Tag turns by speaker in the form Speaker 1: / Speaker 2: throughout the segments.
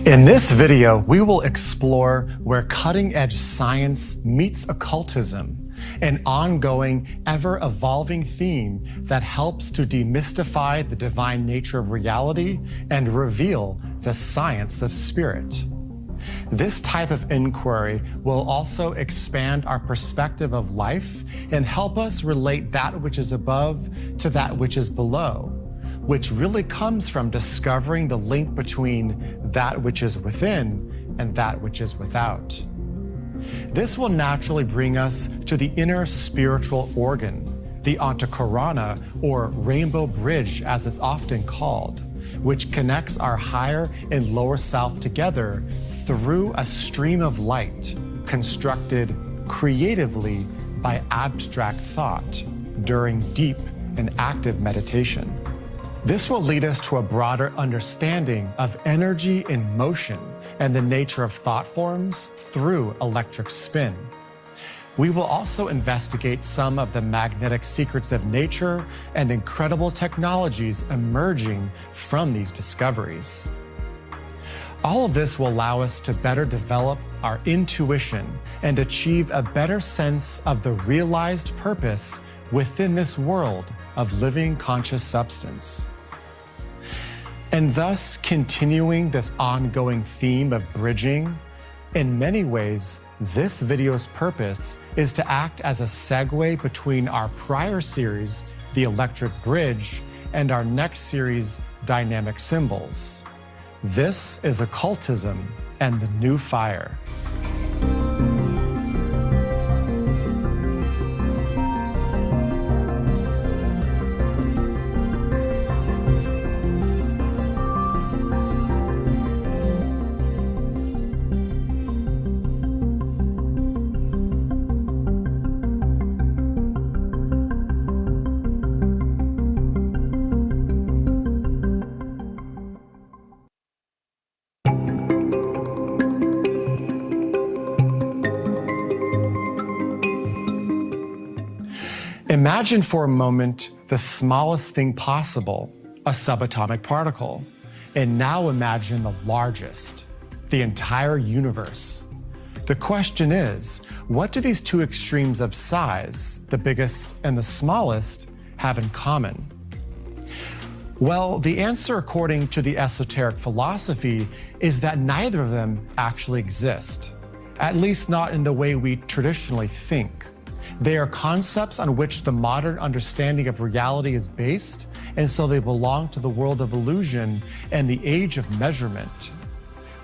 Speaker 1: In this video, we will explore where cutting-edge science meets occultism, an ongoing, ever-evolving theme that helps to demystify the divine nature of reality and reveal the science of spirit. This type of inquiry will also expand our perspective of life and help us relate that which is above to that which is below, which really comes from discovering the link between that which is within and that which is without. This will naturally bring us to the inner spiritual organ, the Antakarana, or rainbow bridge as it's often called, which connects our higher and lower self together through a stream of light constructed creatively by abstract thought during deep and active meditation. This will lead us to a broader understanding of energy in motion and the nature of thought forms through electric spin. We will also investigate some of the magnetic secrets of nature and incredible technologies emerging from these discoveries. All of this will allow us to better develop our intuition and achieve a better sense of the realized purpose within this world of living conscious substance. And thus, continuing this ongoing theme of bridging, in many ways, this video's purpose is to act as a segue between our prior series, The Electric Bridge, and our next series, Dynamic Symbols. This is occultism and the new fire. Imagine for a moment the smallest thing possible, a subatomic particle. And now imagine the largest, the entire universe. The question is, what do these two extremes of size, the biggest and the smallest, have in common? Well, the answer, according to the esoteric philosophy, is that neither of them actually exist, at least not in the way we traditionally think. They are concepts on which the modern understanding of reality is based, and so they belong to the world of illusion and the age of measurement.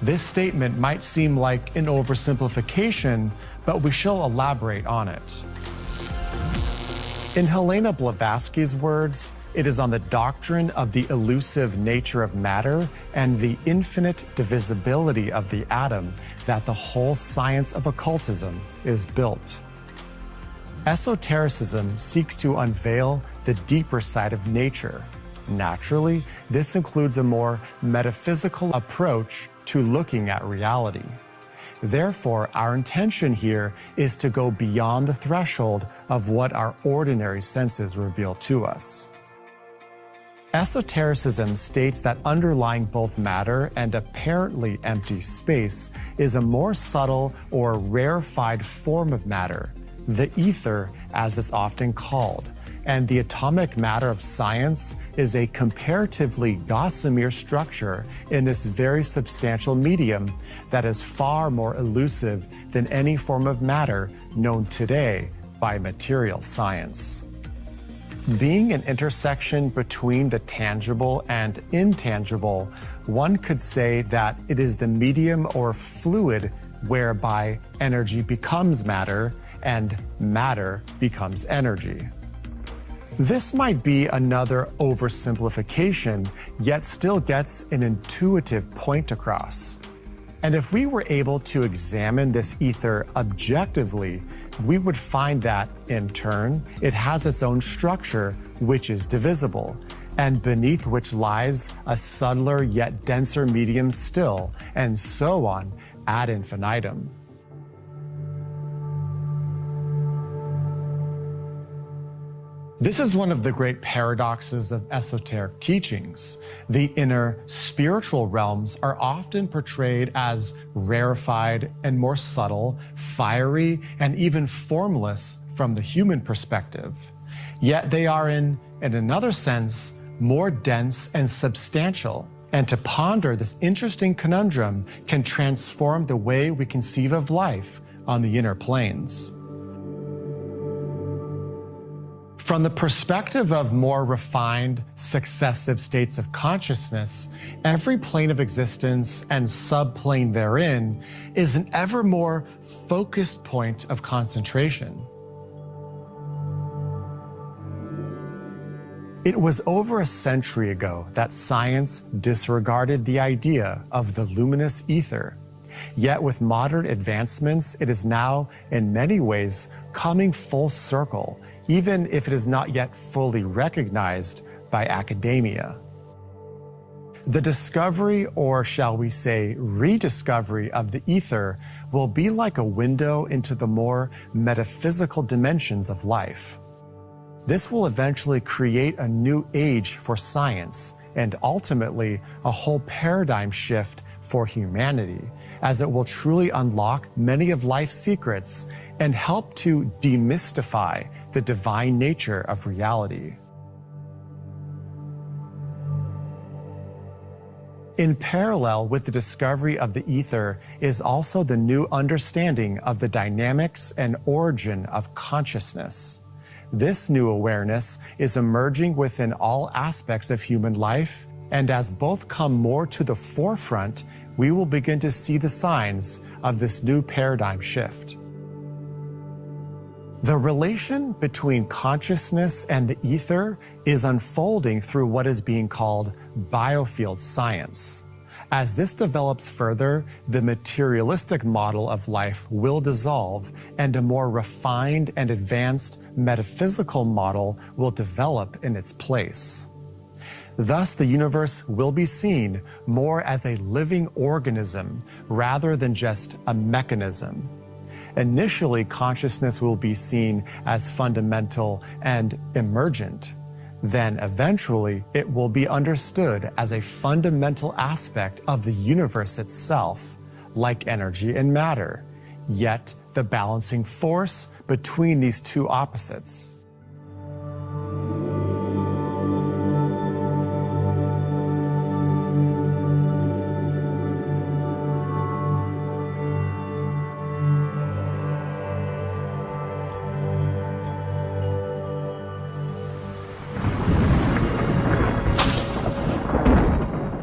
Speaker 1: This statement might seem like an oversimplification, but we shall elaborate on it. In Helena Blavatsky's words, it is on the doctrine of the elusive nature of matter and the infinite divisibility of the atom that the whole science of occultism is built. Esotericism seeks to unveil the deeper side of nature. Naturally, this includes a more metaphysical approach to looking at reality. Therefore, our intention here is to go beyond the threshold of what our ordinary senses reveal to us. Esotericism states that underlying both matter and apparently empty space is a more subtle or rarefied form of matter, the ether, as it's often called, and the atomic matter of science is a comparatively gossamer structure in this very substantial medium that is far more elusive than any form of matter known today by material science. Being an intersection between the tangible and intangible, one could say that it is the medium or fluid whereby energy becomes matter and matter becomes energy. This might be another oversimplification, yet still gets an intuitive point across. And if we were able to examine this ether objectively, we would find that, in turn, it has its own structure, which is divisible, and beneath which lies a subtler yet denser medium still, and so on ad infinitum. This is one of the great paradoxes of esoteric teachings. The inner spiritual realms are often portrayed as rarefied and more subtle, fiery, and even formless from the human perspective. Yet they are in another sense, more dense and substantial. And to ponder this interesting conundrum can transform the way we conceive of life on the inner planes. From the perspective of more refined, successive states of consciousness, every plane of existence and subplane therein is an ever more focused point of concentration. It was over a century ago that science disregarded the idea of the luminous ether. Yet with modern advancements, it is now in many ways coming full circle, even if it is not yet fully recognized by academia. The discovery, or shall we say rediscovery, of the ether will be like a window into the more metaphysical dimensions of life. This will eventually create a new age for science and ultimately a whole paradigm shift for humanity, as it will truly unlock many of life's secrets and help to demystify the divine nature of reality. In parallel with the discovery of the ether is also the new understanding of the dynamics and origin of consciousness. This new awareness is emerging within all aspects of human life, and as both come more to the forefront, we will begin to see the signs of this new paradigm shift. The relation between consciousness and the ether is unfolding through what is being called biofield science. As this develops further, the materialistic model of life will dissolve and a more refined and advanced metaphysical model will develop in its place. Thus, the universe will be seen more as a living organism rather than just a mechanism. Initially, consciousness will be seen as fundamental and emergent. Then eventually, it will be understood as a fundamental aspect of the universe itself, like energy and matter, yet the balancing force between these two opposites.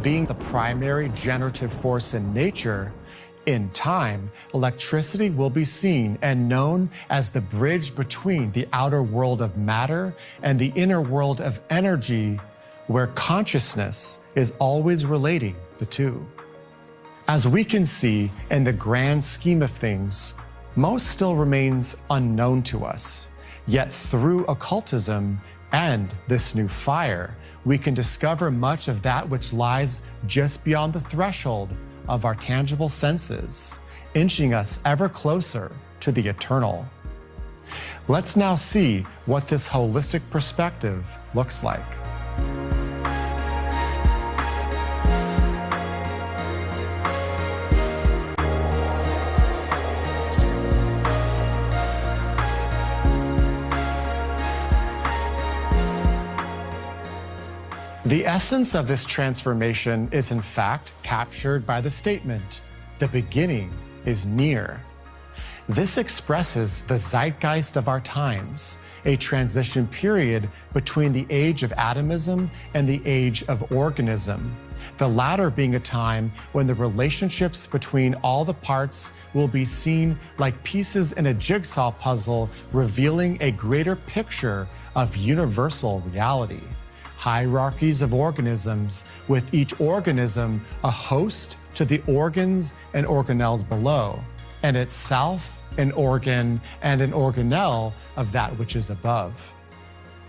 Speaker 1: Being the primary generative force in nature, in time, electricity will be seen and known as the bridge between the outer world of matter and the inner world of energy, where consciousness is always relating the two. As we can see, in the grand scheme of things, most still remains unknown to us. Yet through occultism and this new fire, we can discover much of that which lies just beyond the threshold of our tangible senses, inching us ever closer to the eternal. Let's now see what this holistic perspective looks like. The essence of this transformation is in fact captured by the statement, "The beginning is near." This expresses the zeitgeist of our times, a transition period between the age of atomism and the age of organism, the latter being a time when the relationships between all the parts will be seen like pieces in a jigsaw puzzle, revealing a greater picture of universal reality. Hierarchies of organisms, with each organism a host to the organs and organelles below, and itself an organ and an organelle of that which is above.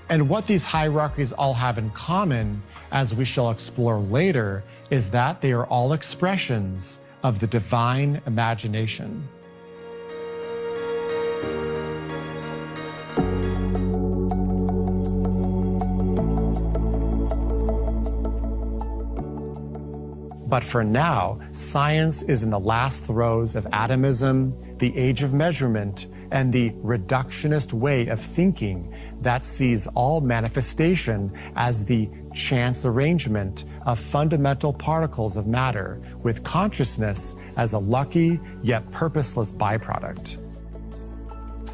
Speaker 1: And what these hierarchies all have in common, as we shall explore later, is that they are all expressions of the divine imagination. But for now, science is in the last throes of atomism, the age of measurement, and the reductionist way of thinking that sees all manifestation as the chance arrangement of fundamental particles of matter, with consciousness as a lucky yet purposeless byproduct.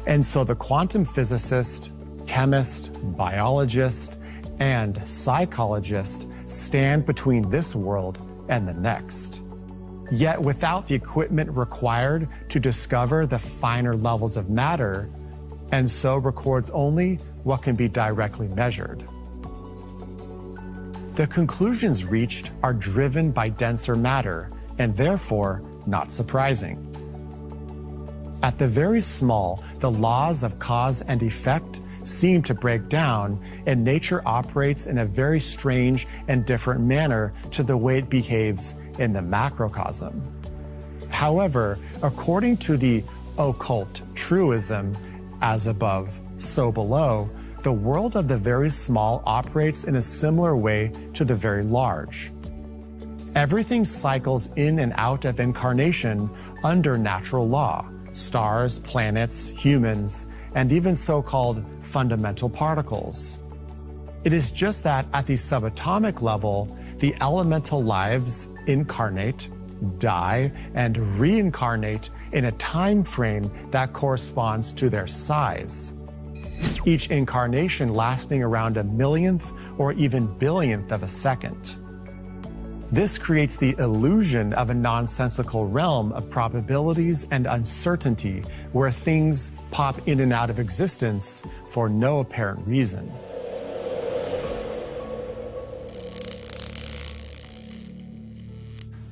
Speaker 1: And so the quantum physicist, chemist, biologist, and psychologist stand between this world and the next. Yet without the equipment required to discover the finer levels of matter, and so records only what can be directly measured. The conclusions reached are driven by denser matter, and therefore not surprising. At the very small, the laws of cause and effect seem to break down, and nature operates in a very strange and different manner to the way it behaves in the macrocosm. However, according to the occult truism, as above, so below, the world of the very small operates in a similar way to the very large. Everything cycles in and out of incarnation under natural law: stars, planets, humans, and even so-called fundamental particles. It is just that at the subatomic level, the elemental lives incarnate, die, and reincarnate in a time frame that corresponds to their size, each incarnation lasting around a millionth or even billionth of a second. This creates the illusion of a nonsensical realm of probabilities and uncertainty where things pop in and out of existence for no apparent reason.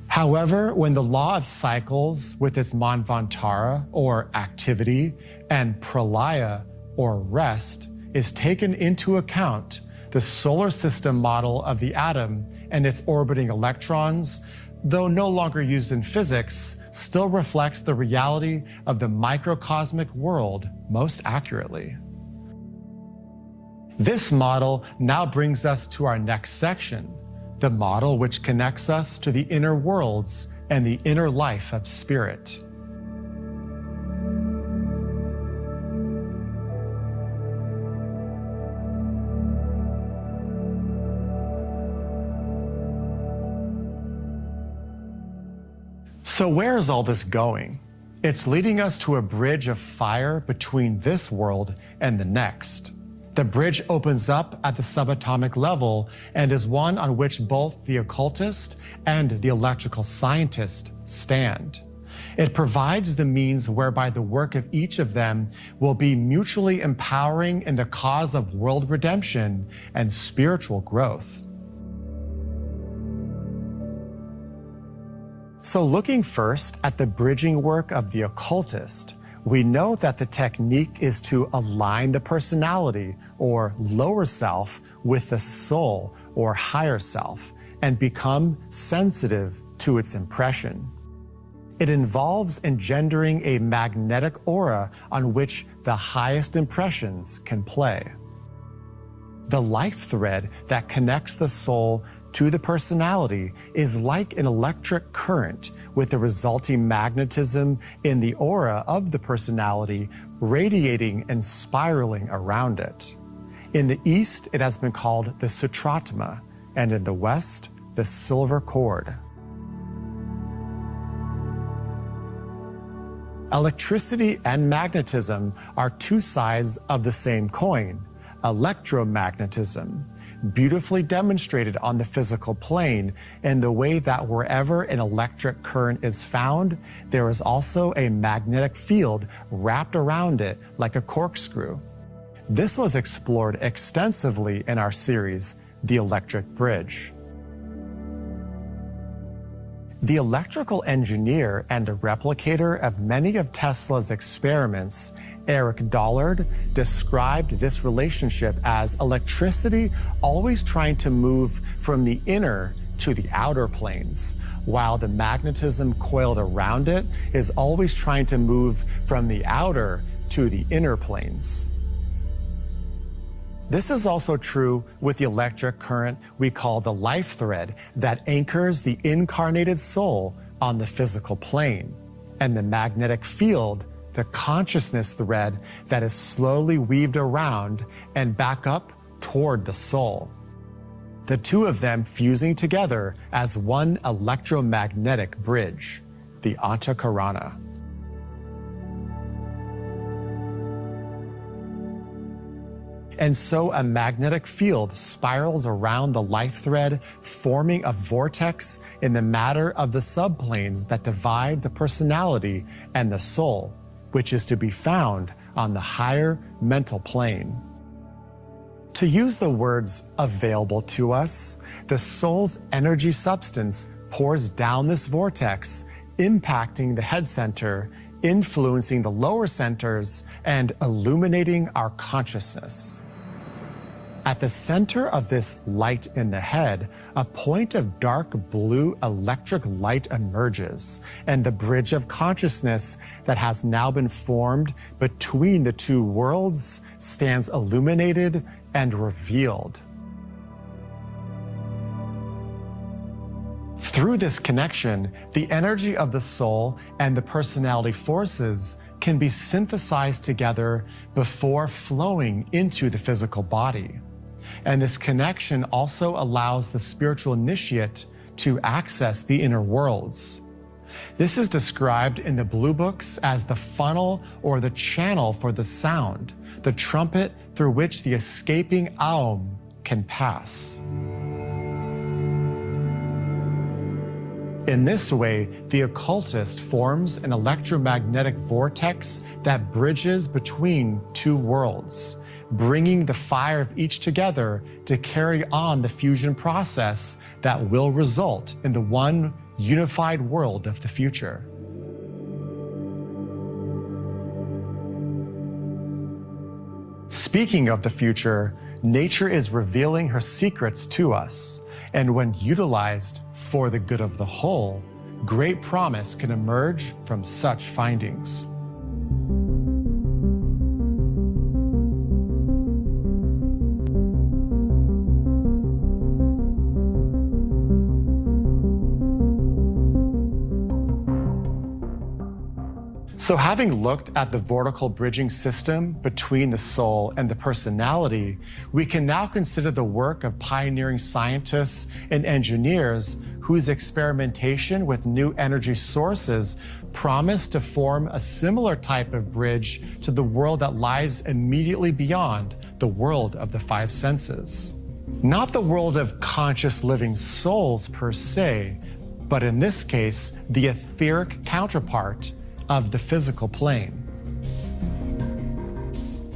Speaker 1: However, when the law of cycles with its manvantara, or activity, and pralaya, or rest, is taken into account, the solar system model of the atom and its orbiting electrons, though no longer used in physics, still reflects the reality of the microcosmic world most accurately. This model now brings us to our next section, the model which connects us to the inner worlds and the inner life of spirit. So where is all this going? It's leading us to a bridge of fire between this world and the next. The bridge opens up at the subatomic level and is one on which both the occultist and the electrical scientist stand. It provides the means whereby the work of each of them will be mutually empowering in the cause of world redemption and spiritual growth. So looking first at the bridging work of the occultist, we know that the technique is to align the personality, or lower self, with the soul, or higher self, and become sensitive to its impression. It involves engendering a magnetic aura on which the highest impressions can play. The life thread that connects the soul to the personality is like an electric current, with the resulting magnetism in the aura of the personality radiating and spiraling around it. In the East, it has been called the Sutratma, and in the West, the silver cord. Electricity and magnetism are two sides of the same coin. Electromagnetism, beautifully demonstrated on the physical plane in the way that wherever an electric current is found, there is also a magnetic field wrapped around it like a corkscrew. This was explored extensively in our series, The Electric Bridge. The electrical engineer and a replicator of many of Tesla's experiments, Eric Dollard, described this relationship as electricity always trying to move from the inner to the outer planes, while the magnetism coiled around it is always trying to move from the outer to the inner planes. This is also true with the electric current we call the life thread that anchors the incarnated soul on the physical plane, and the magnetic field, the consciousness thread that is slowly weaved around and back up toward the soul. The two of them fusing together as one electromagnetic bridge, the Antakarana. And so a magnetic field spirals around the life thread, forming a vortex in the matter of the subplanes that divide the personality and the soul, which is to be found on the higher mental plane. To use the words available to us, the soul's energy substance pours down this vortex, impacting the head center, influencing the lower centers, and illuminating our consciousness. At the center of this light in the head, a point of dark blue electric light emerges, and the bridge of consciousness that has now been formed between the two worlds stands illuminated and revealed. Through this connection, the energy of the soul and the personality forces can be synthesized together before flowing into the physical body. And this connection also allows the spiritual initiate to access the inner worlds. This is described in the Blue Books as the funnel or the channel for the sound, the trumpet through which the escaping aum can pass. In this way, the occultist forms an electromagnetic vortex that bridges between two worlds, bringing the fire of each together to carry on the fusion process that will result in the one unified world of the future. Speaking of the future, nature is revealing her secrets to us, and when utilized for the good of the whole, great promise can emerge from such findings. So having looked at the vortical bridging system between the soul and the personality, we can now consider the work of pioneering scientists and engineers whose experimentation with new energy sources promise to form a similar type of bridge to the world that lies immediately beyond the world of the five senses. Not the world of conscious living souls per se, but in this case, the etheric counterpart of the physical plane.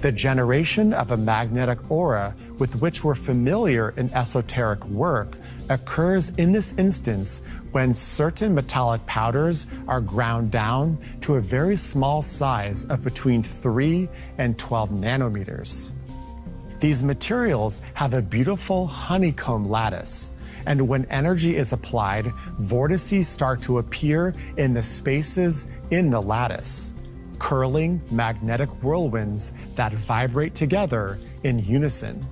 Speaker 1: The generation of a magnetic aura with which we're familiar in esoteric work occurs in this instance when certain metallic powders are ground down to a very small size of between 3 and 12 nanometers. These materials have a beautiful honeycomb lattice, and when energy is applied, vortices start to appear in the spaces in the lattice, curling magnetic whirlwinds that vibrate together in unison.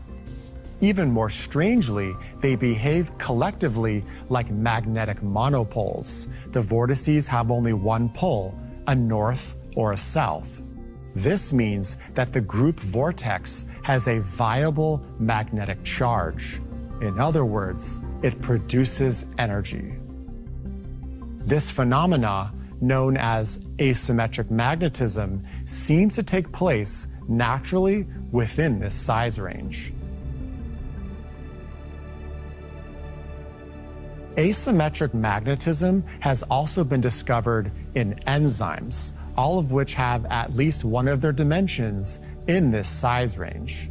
Speaker 1: Even more strangely, they behave collectively like magnetic monopoles. The vortices have only one pole, a north or a south. This means that the group vortex has a viable magnetic charge. In other words, it produces energy. This phenomena, known as asymmetric magnetism, seems to take place naturally within this size range. Asymmetric magnetism has also been discovered in enzymes, all of which have at least one of their dimensions in this size range.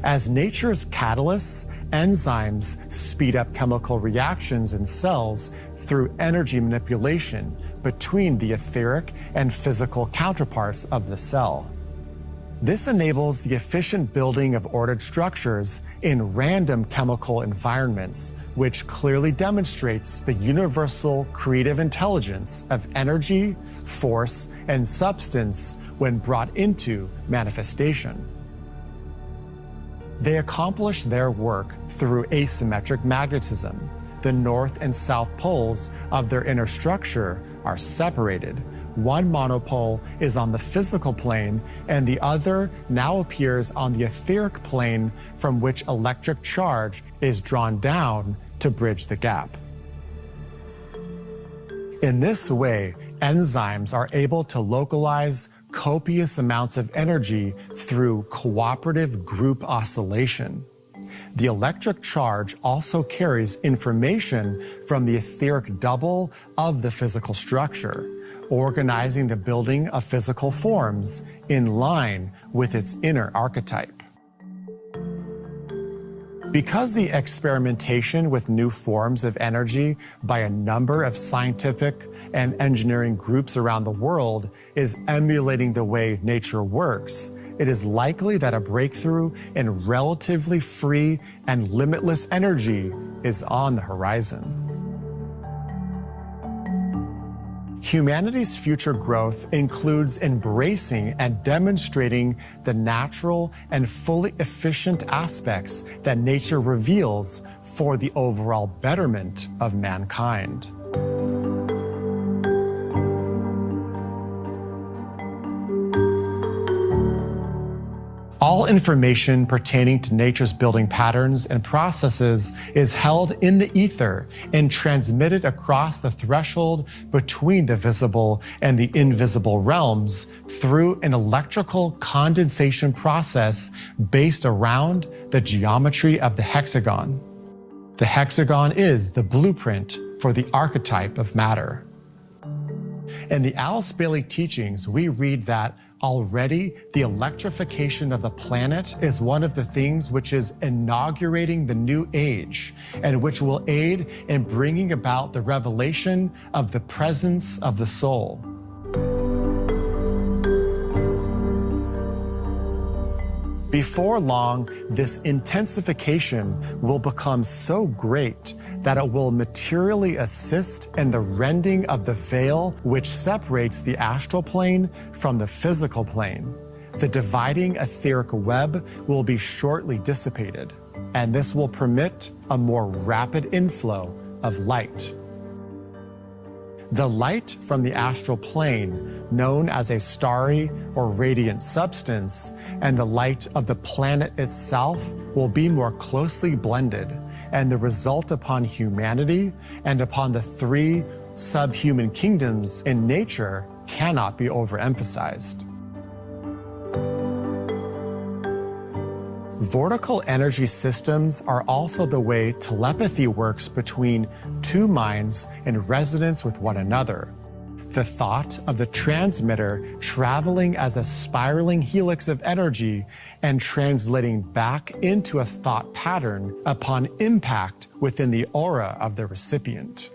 Speaker 1: As nature's catalysts, enzymes speed up chemical reactions in cells through energy manipulation between the etheric and physical counterparts of the cell. This enables the efficient building of ordered structures in random chemical environments, which clearly demonstrates the universal creative intelligence of energy, force, and substance when brought into manifestation. They accomplish their work through asymmetric magnetism. The north and south poles of their inner structure are separated. One monopole is on the physical plane, and the other now appears on the etheric plane, from which electric charge is drawn down to bridge the gap. In this way, enzymes are able to localize copious amounts of energy through cooperative group oscillation. The electric charge also carries information from the etheric double of the physical structure, organizing the building of physical forms in line with its inner archetype. Because the experimentation with new forms of energy by a number of scientific and engineering groups around the world is emulating the way nature works, it is likely that a breakthrough in relatively free and limitless energy is on the horizon. Humanity's future growth includes embracing and demonstrating the natural and fully efficient aspects that nature reveals for the overall betterment of mankind. All information pertaining to nature's building patterns and processes is held in the ether and transmitted across the threshold between the visible and the invisible realms through an electrical condensation process based around the geometry of the hexagon. The hexagon is the blueprint for the archetype of matter. In the Alice Bailey teachings, we read that already, the electrification of the planet is one of the things which is inaugurating the new age and which will aid in bringing about the revelation of the presence of the soul. Before long, this intensification will become so great that it will materially assist in the rending of the veil which separates the astral plane from the physical plane. The dividing etheric web will be shortly dissipated, and this will permit a more rapid inflow of light. The light from the astral plane, known as a starry or radiant substance, and the light of the planet itself will be more closely blended, and the result upon humanity and upon the three subhuman kingdoms in nature cannot be overemphasized. Vortical energy systems are also the way telepathy works between two minds in resonance with one another. The thought of the transmitter traveling as a spiraling helix of energy and translating back into a thought pattern upon impact within the aura of the recipient.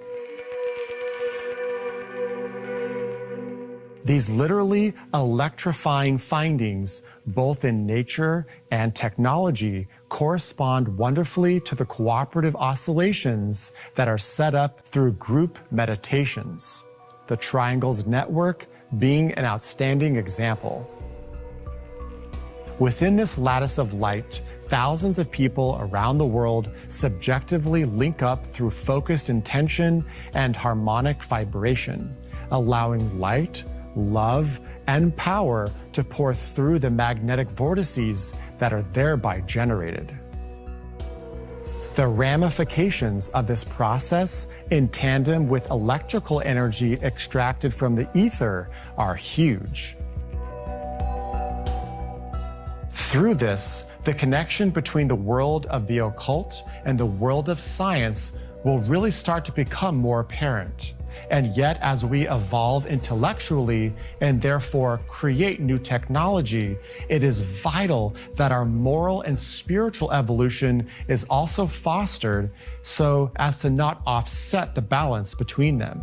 Speaker 1: These literally electrifying findings, both in nature and technology, correspond wonderfully to the cooperative oscillations that are set up through group meditations, the Triangles Network being an outstanding example. Within this lattice of light, thousands of people around the world subjectively link up through focused intention and harmonic vibration, allowing light, love, and power to pour through the magnetic vortices that are thereby generated. The ramifications of this process, in tandem with electrical energy extracted from the ether, are huge. Through this, the connection between the world of the occult and the world of science will really start to become more apparent. And yet, as we evolve intellectually and therefore create new technology, it is vital that our moral and spiritual evolution is also fostered so as to not offset the balance between them.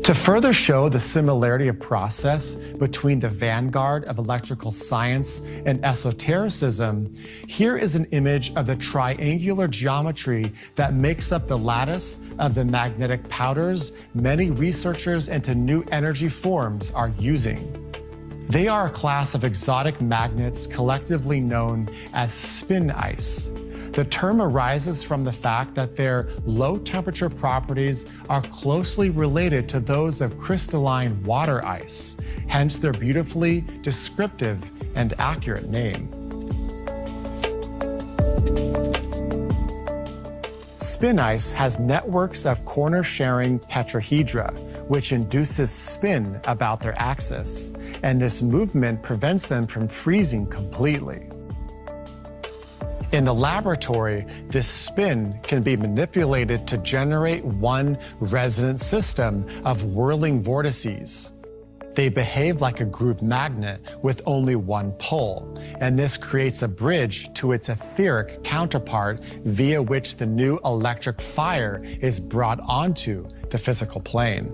Speaker 1: To further show the similarity of process between the vanguard of electrical science and esotericism, here is an image of the triangular geometry that makes up the lattice of the magnetic powders many researchers into new energy forms are using. They are a class of exotic magnets collectively known as spin ice. The term arises from the fact that their low-temperature properties are closely related to those of crystalline water ice, hence their beautifully descriptive and accurate name. Spin ice has networks of corner-sharing tetrahedra, which induces spin about their axis, and this movement prevents them from freezing completely. In the laboratory, this spin can be manipulated to generate one resonant system of whirling vortices. They behave like a group magnet with only one pole, and this creates a bridge to its etheric counterpart via which the new electric fire is brought onto the physical plane.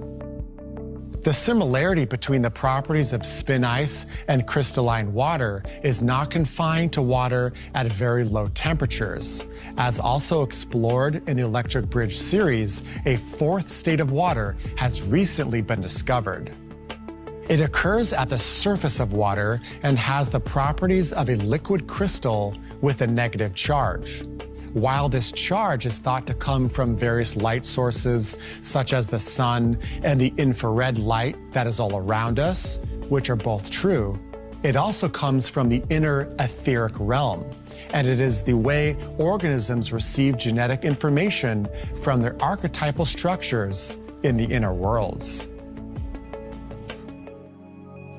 Speaker 1: The similarity between the properties of spin ice and crystalline water is not confined to water at very low temperatures. As also explored in the Electric Bridge series, a fourth state of water has recently been discovered. It occurs at the surface of water and has the properties of a liquid crystal with a negative charge. While this charge is thought to come from various light sources, such as the sun and the infrared light that is all around us, which are both true, it also comes from the inner etheric realm, and it is the way organisms receive genetic information from their archetypal structures in the inner worlds.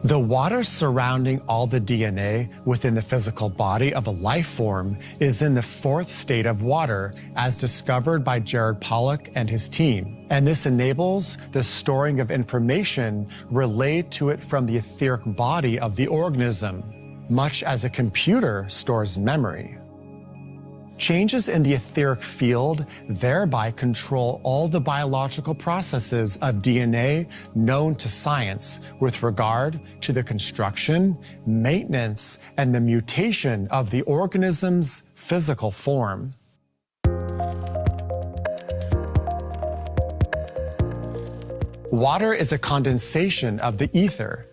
Speaker 1: The water surrounding all the DNA within the physical body of a life form is in the fourth state of water, as discovered by Jared Pollack and his team. And this enables the storing of information relayed to it from the etheric body of the organism, much as a computer stores memory. Changes in the etheric field thereby control all the biological processes of DNA known to science with regard to the construction, maintenance, and the mutation of the organism's physical form. Water is a condensation of the ether.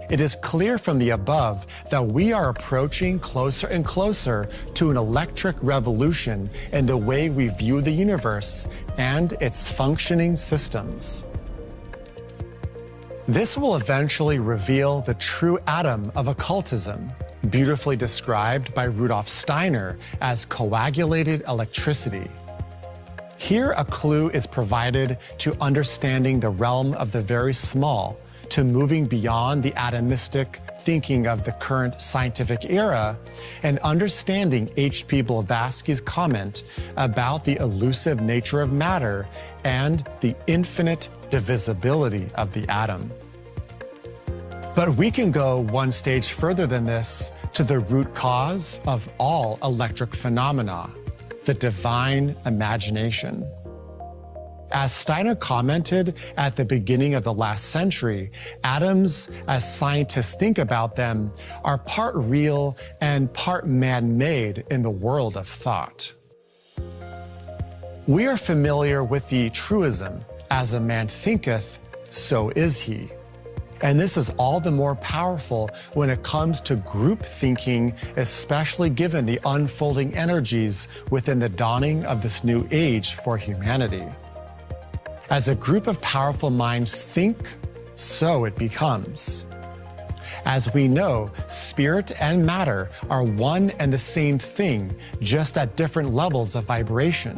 Speaker 1: It is clear from the above that we are approaching closer and closer to an electric revolution in the way we view the universe and its functioning systems. This will eventually reveal the true atom of occultism, beautifully described by Rudolf Steiner as coagulated electricity. Here a clue is provided to understanding the realm of the very small, to moving beyond the atomistic thinking of the current scientific era and understanding H.P. Blavatsky's comment about the elusive nature of matter and the infinite divisibility of the atom. But we can go one stage further than this to the root cause of all electric phenomena, the divine imagination. As Steiner commented at the beginning of the last century, atoms, as scientists think about them, are part real and part man-made in the world of thought. We are familiar with the truism, as a man thinketh, so is he. And this is all the more powerful when it comes to group thinking, especially given the unfolding energies within the dawning of this new age for humanity. As a group of powerful minds think, so it becomes. As we know, spirit and matter are one and the same thing, just at different levels of vibration.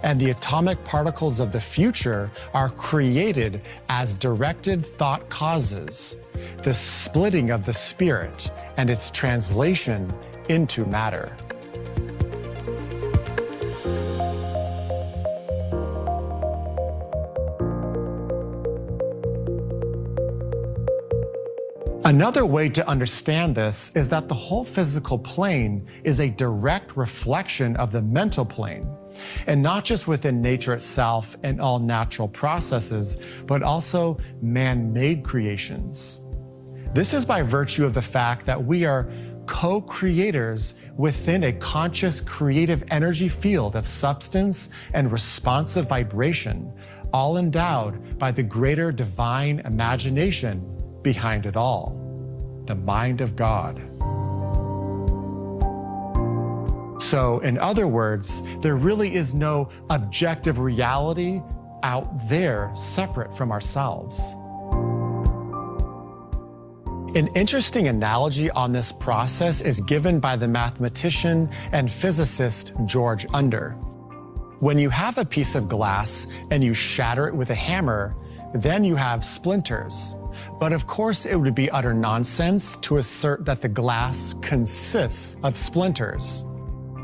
Speaker 1: And the atomic particles of the future are created as directed thought causes, the splitting of the spirit and its translation into matter. Another way to understand this is that the whole physical plane is a direct reflection of the mental plane, and not just within nature itself and all natural processes, but also man-made creations. This is by virtue of the fact that we are co-creators within a conscious creative energy field of substance and responsive vibration, all endowed by the greater divine imagination behind it all, the mind of God. So, in other words, there really is no objective reality out there separate from ourselves. An interesting analogy on this process is given by the mathematician and physicist George Under. When you have a piece of glass and you shatter it with a hammer, then you have splinters. But of course, it would be utter nonsense to assert that the glass consists of splinters.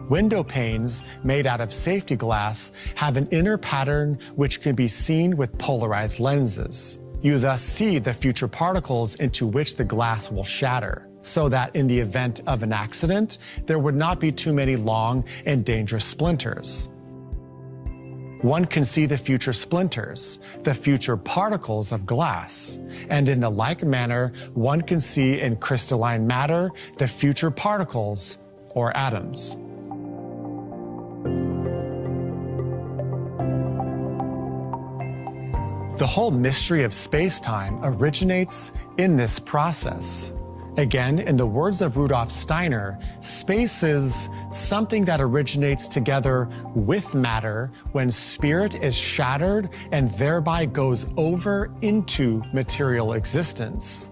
Speaker 1: Window panes made out of safety glass have an inner pattern which can be seen with polarized lenses. You thus see the future particles into which the glass will shatter, so that in the event of an accident, there would not be too many long and dangerous splinters. One can see the future splinters, the future particles of glass, and in the like manner, one can see in crystalline matter the future particles or atoms. The whole mystery of space-time originates in this process. Again, in the words of Rudolf Steiner, space is something that originates together with matter when spirit is shattered and thereby goes over into material existence.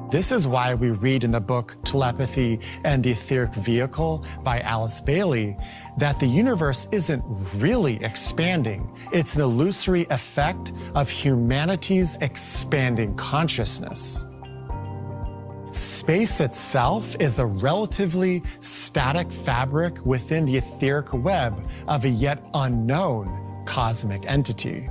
Speaker 1: This is why we read in the book Telepathy and the Etheric Vehicle by Alice Bailey that the universe isn't really expanding. It's an illusory effect of humanity's expanding consciousness. Space itself is the relatively static fabric within the etheric web of a yet unknown cosmic entity.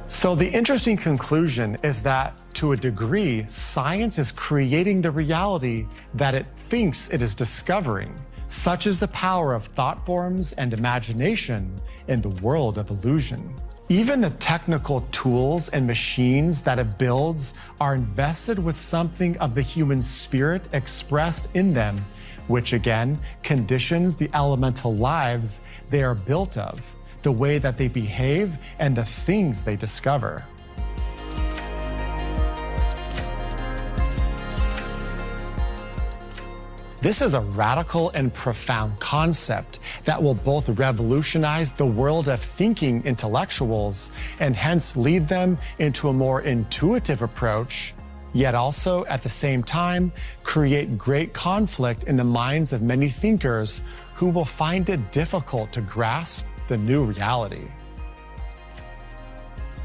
Speaker 1: So the interesting conclusion is that, to a degree, science is creating the reality that it thinks it is discovering. Such is the power of thought forms and imagination in the world of illusion. Even the technical tools and machines that it builds are invested with something of the human spirit expressed in them, which again conditions the elemental lives they are built of, the way that they behave, and the things they discover. This is a radical and profound concept that will both revolutionize the world of thinking intellectuals and hence lead them into a more intuitive approach, yet also at the same time create great conflict in the minds of many thinkers who will find it difficult to grasp the new reality.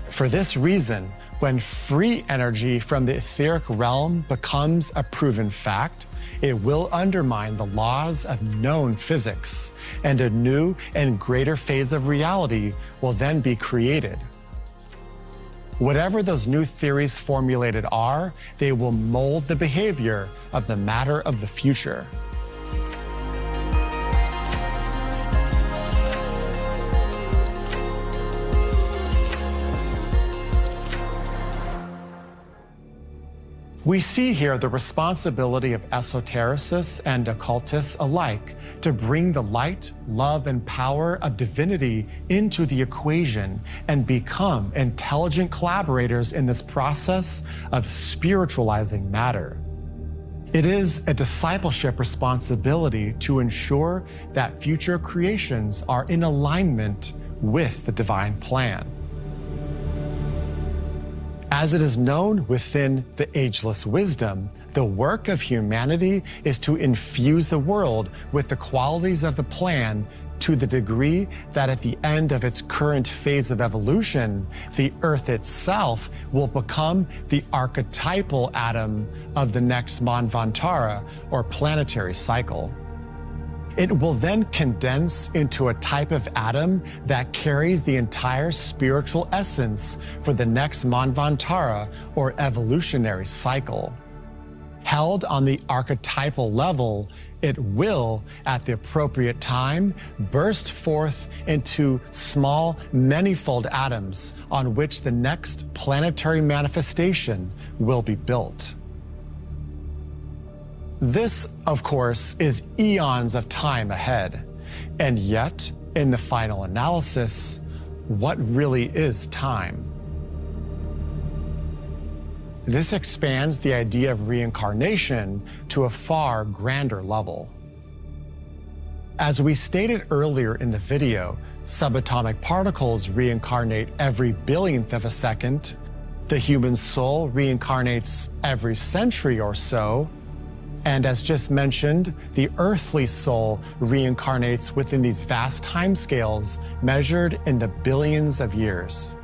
Speaker 1: For this reason, when free energy from the etheric realm becomes a proven fact, it will undermine the laws of known physics, and a new and greater phase of reality will then be created. Whatever those new theories formulated are, they will mold the behavior of the matter of the future. We see here the responsibility of esotericists and occultists alike to bring the light, love, and power of divinity into the equation and become intelligent collaborators in this process of spiritualizing matter. It is a discipleship responsibility to ensure that future creations are in alignment with the divine plan. As it is known within the ageless wisdom, the work of humanity is to infuse the world with the qualities of the plan to the degree that at the end of its current phase of evolution, the Earth itself will become the archetypal atom of the next Manvantara, or planetary cycle. It will then condense into a type of atom that carries the entire spiritual essence for the next Manvantara, or evolutionary cycle. Held on the archetypal level, it will, at the appropriate time, burst forth into small, manifold atoms on which the next planetary manifestation will be built. This, of course, is eons of time ahead. And yet, in the final analysis, what really is time? This expands the idea of reincarnation to a far grander level. As we stated earlier in the video, subatomic particles reincarnate every billionth of a second, the human soul reincarnates every century or so, and as just mentioned, the earthly soul reincarnates within these vast timescales measured in the billions of years.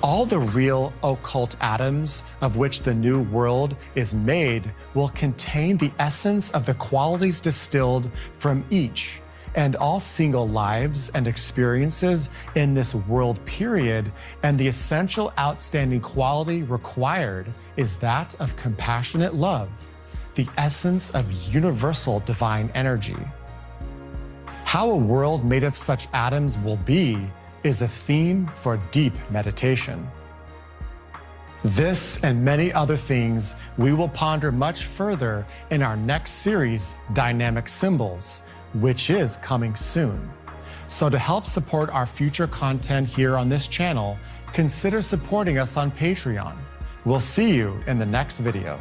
Speaker 1: All the real occult atoms of which the new world is made will contain the essence of the qualities distilled from each, and all single lives and experiences in this world period, and the essential outstanding quality required is that of compassionate love, the essence of universal divine energy. How a world made of such atoms will be is a theme for deep meditation. This and many other things we will ponder much further in our next series, Dynamic Symbols, which is coming soon. So to help support our future content here on this channel, consider supporting us on Patreon. We'll see you in the next video.